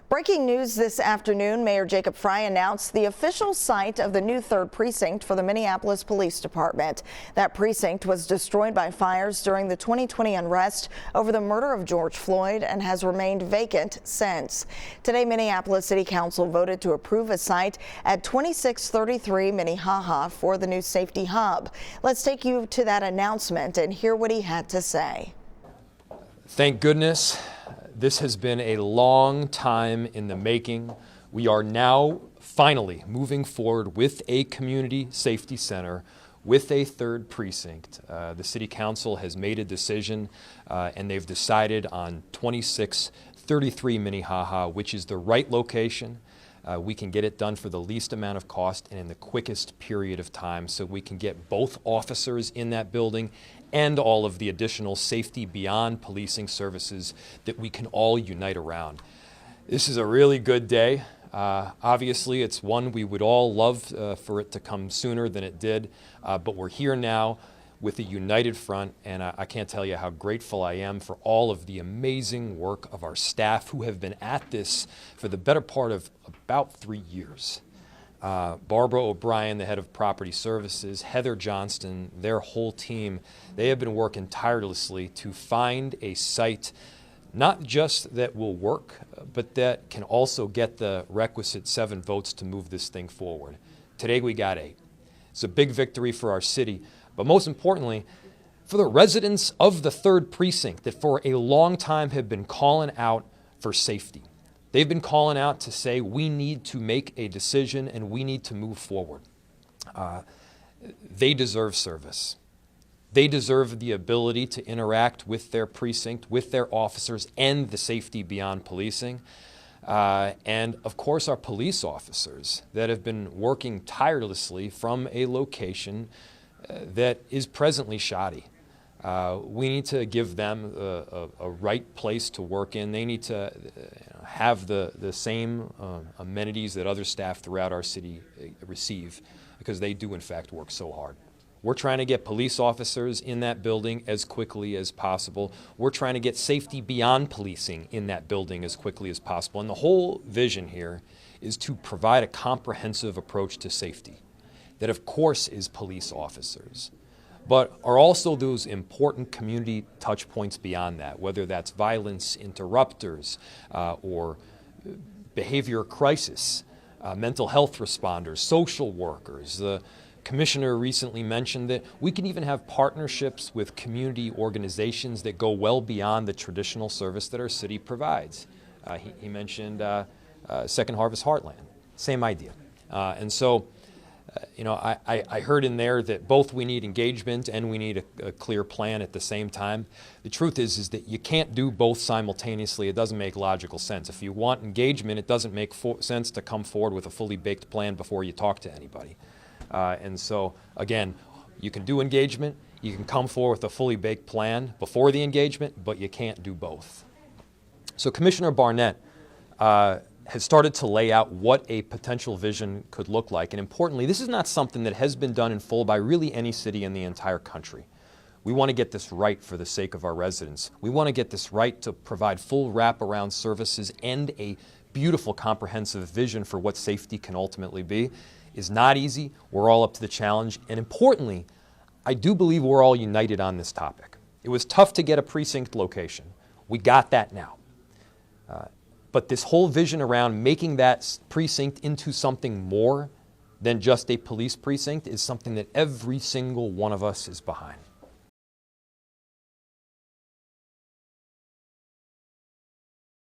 Breaking news this afternoon, Mayor Jacob Frey announced the official site of the new 3rd Precinct for the Minneapolis Police Department. That precinct was destroyed by fires during the 2020 unrest over the murder of George Floyd and has remained vacant since. Today, Minneapolis City Council voted to approve a site at 2633 Minnehaha for the new safety hub. Let's take you to that announcement and hear what he had to say. Thank goodness. This has been a long time in the making. We are now finally moving forward with a community safety center with a 3rd precinct. The City Council has made a decision and they've decided on 2633 Minnehaha, which is the right location. We can get it done for the least amount of cost and in the quickest period of time, so we can get both officers in that building and all of the additional safety beyond policing services that we can all unite around. This is a really good day. Obviously, it's one we would all love for it to come sooner than it did, but we're here now with a united front, and I can't tell you how grateful I am for all of the amazing work of our staff who have been at this for the better part of about 3 years. Barbara O'Brien, the head of Property Services, Heather Johnston, their whole team, they have been working tirelessly to find a site not just that will work, but that can also get the requisite 7 votes to move this thing forward. Today we got 8. It's a big victory for our city, but most importantly, for the residents of the 3rd precinct that for a long time have been calling out for safety. They've been calling out to say we need to make a decision and we need to move forward. They deserve service. They deserve the ability to interact with their precinct, with their officers, and the safety beyond policing. And of course our police officers that have been working tirelessly from a location that is presently shoddy. We need to give them a right place to work in. They need to have the same amenities that other staff throughout our city receive, because they do in fact work so hard. We're trying to get police officers in that building as quickly as possible. We're trying to get safety beyond policing in that building as quickly as possible. And the whole vision here is to provide a comprehensive approach to safety that of course is police officers, but are also those important community touch points beyond that, whether that's violence interrupters or behavior crisis, mental health responders, social workers. The commissioner recently mentioned that we can even have partnerships with community organizations that go well beyond the traditional service that our city provides. He mentioned Second Harvest Heartland, same idea. And so, I heard in there that both we need engagement and we need a clear plan at the same time. The truth is that you can't do both simultaneously. It doesn't make logical sense. If you want engagement, it doesn't make sense to come forward with a fully baked plan before you talk to anybody. And so, again, you can do engagement, you can come forward with a fully baked plan before the engagement, but you can't do both. So Commissioner Barnett has started to lay out what a potential vision could look like. And importantly, this is not something that has been done in full by really any city in the entire country. We want to get this right for the sake of our residents. We want to get this right to provide full wraparound services and a beautiful comprehensive vision for what safety can ultimately be. Is not easy. We're all up to the challenge. And importantly, I do believe we're all united on this topic. It was tough to get a precinct location. We got that now. But this whole vision around making that precinct into something more than just a police precinct is something that every single one of us is behind.